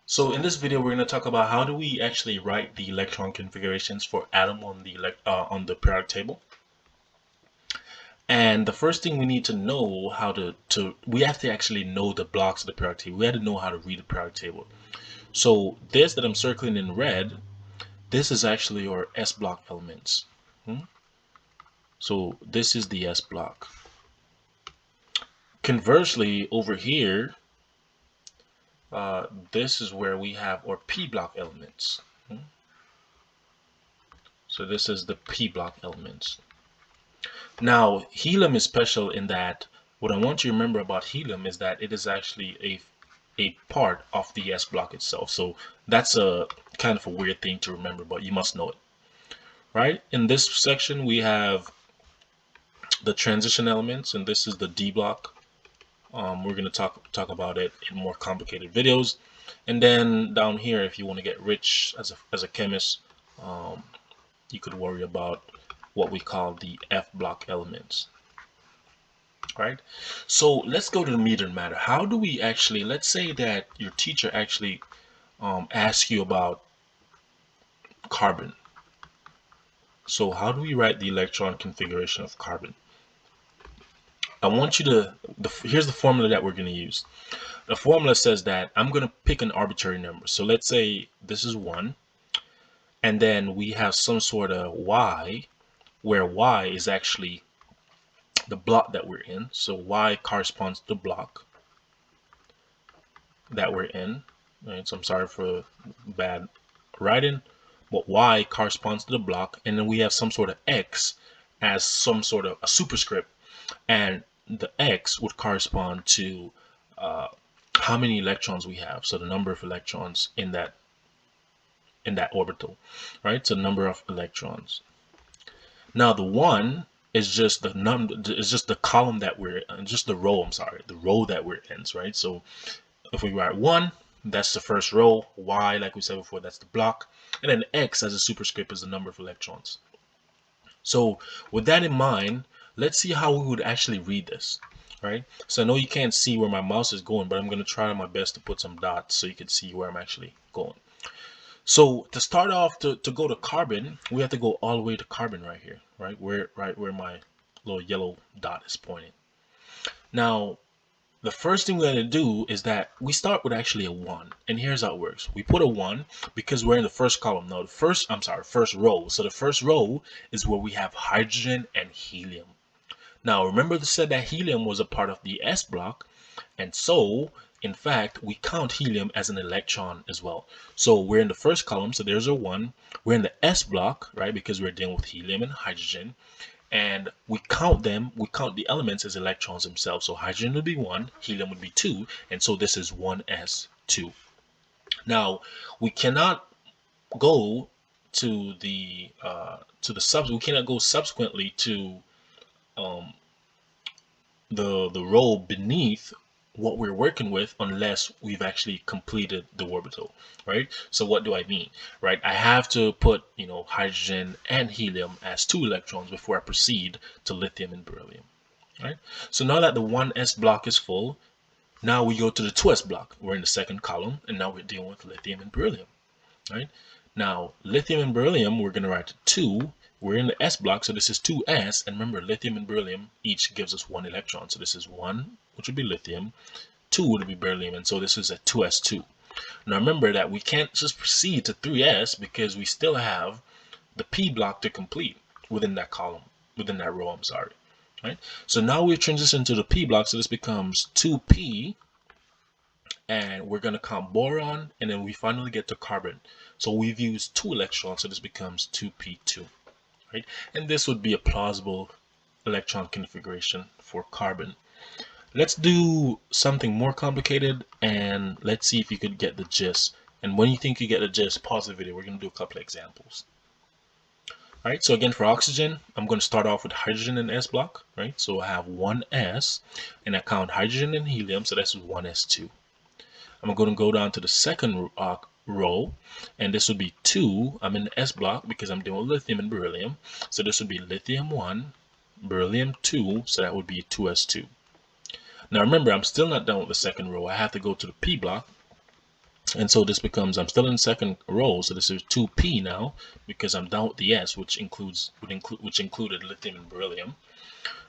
So in this video, we're going to talk about how do we actually write the electron configurations for atom on the periodic table. And the first thing we need to know how we have to actually know the blocks of the periodic table. We have to know how to read the periodic table. So this that I'm circling in red, this is actually your S block elements. So this is the S block. Conversely, over here, this is where we have our P block elements. So this is the P block elements. Now, helium is special in that what I want you to remember about helium is that it is actually a part of the S block itself. So that's a kind of a weird thing to remember, but you must know it. Right? In this section, we have the transition elements, and this is the D block. We're going to talk about it in more complicated videos. And then down here, if you want to get rich as a chemist, you could worry about what we call the F block elements. Right? So let's go to the meat and matter. How do we actually, let's say that your teacher actually asks you about carbon. So how do we write the electron configuration of carbon? I want you to, here's the formula that we're going to use. The formula says that I'm going to pick an arbitrary number. So let's say this is 1. And then we have some sort of y, where y is actually the block that we're in. So y corresponds to the block that we're in. Right? So I'm sorry for bad writing, but y corresponds to the block, and then we have some sort of x as some sort of a superscript, and the x would correspond to how many electrons we have. So the number of electrons in that orbital, right? So number of electrons. Now the 1 is just the number, is just the column that we're just the row, I'm sorry, the row that we're in, right? So if we write 1, that's the first row. Y, like we said before, that's the block. And then X as a superscript is the number of electrons. So with that in mind, let's see how we would actually read this, right? So I know you can't see where my mouse is going, but I'm going to try my best to put some dots so you can see where I'm actually going. So to start off, to go to carbon, we have to go all the way to carbon right here, right where my little yellow dot is pointing. Now, the first thing we're going to do is that we start with actually a 1. And here's how it works. We put a 1 because we're in the first column. Now, first row. So the first row is where we have hydrogen and helium. Now, remember I said that helium was a part of the S block. And so, in fact, we count helium as an electron as well. So we're in the first column. So there's a 1. We're in the S block, right? Because we're dealing with helium and hydrogen. And we count the elements as electrons themselves. So hydrogen would be 1, helium would be 2, and so this is 1s2. Now, we cannot go to the we cannot go subsequently to the row beneath what we're working with unless we've actually completed the orbital, right? So what do I mean, right? I have to put, hydrogen and helium as 2 electrons before I proceed to lithium and beryllium, right? So now that the 1s block is full, now we go to the 2s block. We're in the second column, and now we're dealing with lithium and beryllium, right? Now, lithium and beryllium, we're going to write 2. We're in the S block, so this is 2s. And remember, lithium and beryllium each gives us 1 electron. So this is 1, which would be lithium, 2 would be beryllium, and so this is a 2s2. Now remember that we can't just proceed to 3s because we still have the P block to complete within that column, within that row, I'm sorry. Right? So now we're transitioning to the P block, so this becomes 2p, and we're going to count boron, and then we finally get to carbon. So we've used 2 electrons, so this becomes 2p2. Right? And this would be a plausible electron configuration for carbon. Let's do something more complicated, and let's see if you could get the gist. And when you think you get the gist, pause the video. We're going to do a couple of examples. All right, so again, for oxygen, I'm going to start off with hydrogen and S block, right? So I have 1s, and I count hydrogen and helium, so that's 1s2. I'm going to go down to the second row, and this would be 2. I'm in the S block because I'm doing lithium and beryllium. So this would be lithium 1, beryllium 2, so that would be 2s2. Now remember, I'm still not done with the second row. I have to go to the P block, And so this becomes, I'm still in the second row, so this is 2p now because I'm down with the s, which included lithium and beryllium.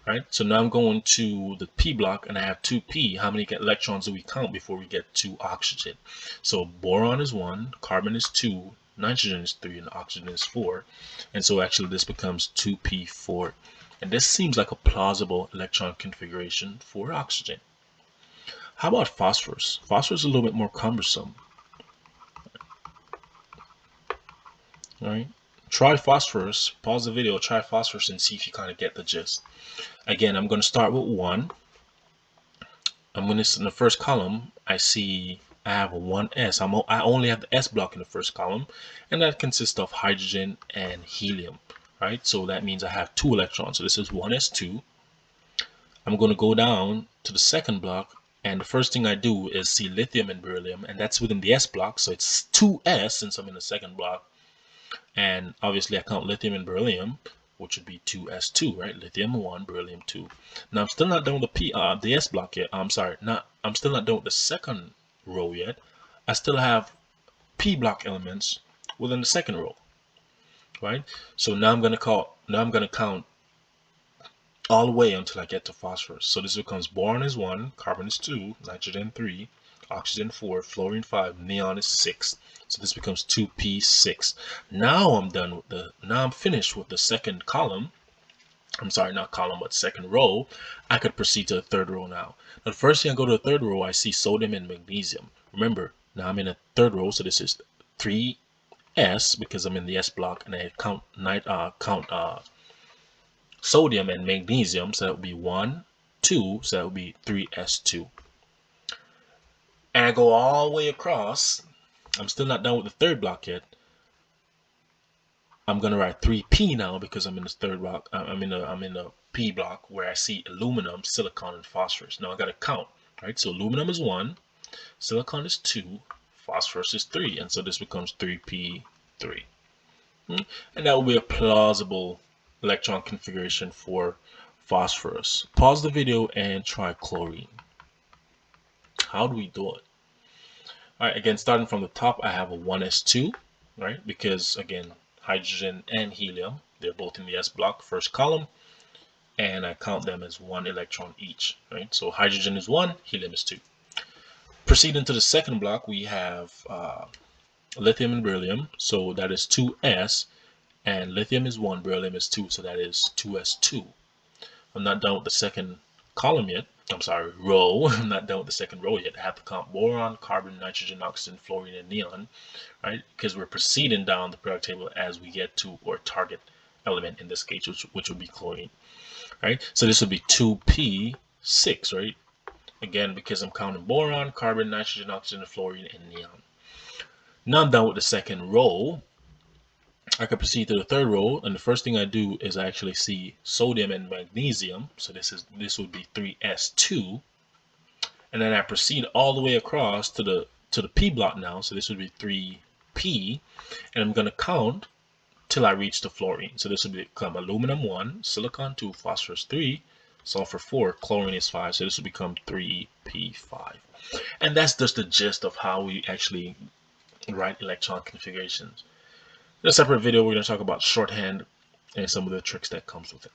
Right, so now I'm going to the p block and I have 2p. How many electrons do we count before we get to oxygen? So boron is 1, carbon is 2, nitrogen is 3, and oxygen is 4. And so actually this becomes 2p4. And this seems like a plausible electron configuration for oxygen. How about phosphorus? Phosphorus is a little bit more cumbersome. All right, try phosphorus. Pause the video, try phosphorus, and see if you kind of get the gist. Again, I'm going to start with 1. I'm going to, in the first column, I have 1s. I only have the s block in the first column, and that consists of hydrogen and helium. Right, so that means I have 2 electrons. So this is 1s2. I'm going to go down to the second block, and the first thing I do is see lithium and beryllium, and that's within the s block, so it's 2s since I'm in the second block. And obviously I count lithium and beryllium, which would be 2s2, right? Lithium 1, beryllium 2. Now I'm still not done with the s block yet. I'm still not done with the second row yet. I still have p block elements within the second row, right? So now I'm going to count all the way until I get to phosphorus. So this becomes boron is 1, carbon is 2, nitrogen 3, oxygen 4, fluorine 5, neon is 6. So this becomes 2p6. Now I'm finished with the second column. I'm sorry, not column, but second row. I could proceed to the third row now. The first thing I go to the third row, I see sodium and magnesium. Remember, now I'm in a third row, so this is 3s because I'm in the s block, and I count sodium and magnesium, so that would be 1, 2, so that would be 3s2. And I go all the way across. I'm still not done with the third block yet. I'm gonna write 3p now because I'm in the third block. I'm in the p block where I see aluminum, silicon, and phosphorus. Now I gotta count, right? So aluminum is 1, silicon is 2, phosphorus is 3, and so this becomes 3p3. And that will be a plausible electron configuration for phosphorus. Pause the video and try chlorine. How do we do it? All right, again, starting from the top, I have a 1s2, right? Because again, hydrogen and helium, they're both in the s block, first column, and I count them as 1 electron each, right? So hydrogen is 1, helium is 2. Proceeding to the second block, we have lithium and beryllium, so that is 2s, and lithium is 1, beryllium is 2, so that is 2s2. I'm not done with the second column yet. I'm sorry, row. I'm not done with the second row yet. I have to count boron, carbon, nitrogen, oxygen, fluorine, and neon, right? Because we're proceeding down the periodic table as we get to our target element in this case, which would be chlorine, right? So this would be 2p6, right? Again, because I'm counting boron, carbon, nitrogen, oxygen, fluorine, and neon. Now I'm done with the second row. I can proceed to the third row, and the first thing I do is I actually see sodium and magnesium. So this would be 3s2, and then I proceed all the way across to the p block now. So this would be 3p, and I'm going to count till I reach the fluorine. So this would become aluminum 1, silicon 2, phosphorus 3, sulfur 4, chlorine is 5. So this will become 3p5, and that's just the gist of how we actually write electron configurations. In a separate video, we're going to talk about shorthand and some of the tricks that comes with it.